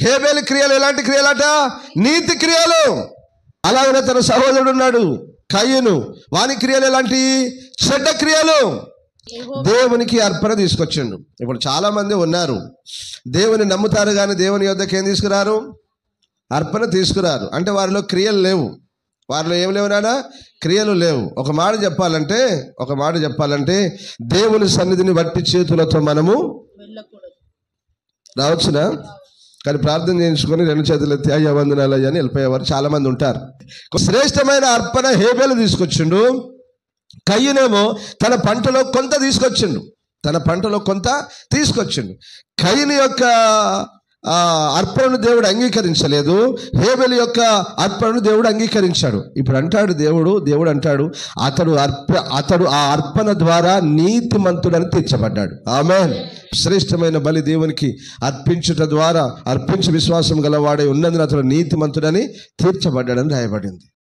హేబేలు క్రియలు ఎలాంటి క్రియలట? నీతి క్రియలు. అలాగనే తన సహోదరుడు ఉన్నాడు కయ్యను, వాని క్రియలు ఎలాంటి? చెడ్డ క్రియలు. దేవునికి అర్పణ తీసుకొచ్చిండు. ఇప్పుడు చాలా మంది ఉన్నారు, దేవుని నమ్ముతారు కానీ దేవుని యొద్దకు ఏం తీసుకురారు? అర్పణ తీసుకురారు. అంటే వారిలో క్రియలు లేవు. వారిలో ఏం లేవు నానా? క్రియలు లేవు. ఒక మాట చెప్పాలంటే దేవుని సన్నిధిని బట్టి చేతులతో మనము రావచ్చునా? కానీ ప్రార్థన చేయించుకొని 2 చేతులు ఎత్తి అయ్యా వందనాలు అయ్యా అని వెళ్ళిపోయేవారు చాలా మంది ఉంటారు. శ్రేష్టమైన అర్పణ హేబేలు తీసుకొచ్చిండు. కయ్యనేమో తన పంటలో కొంత తీసుకొచ్చిండు. కయ్యని యొక్క అర్పణను దేవుడు అంగీకరించలేదు, హేబెలు యొక్క అర్పణను దేవుడు అంగీకరించాడు. ఇప్పుడు అంటాడు దేవుడు అంటాడు అతడు ఆ అర్పణ ద్వారా నీతిమంతుడని తీర్చబడ్డాడు. ఆమేన్. శ్రేష్టమైన బలి దేవునికి అర్పించుట ద్వారా అర్పించి విశ్వాసం గలవాడై ఉన్నందున అతడు నీతిమంతుడని తీర్చబడ్డాడని రాయబడింది.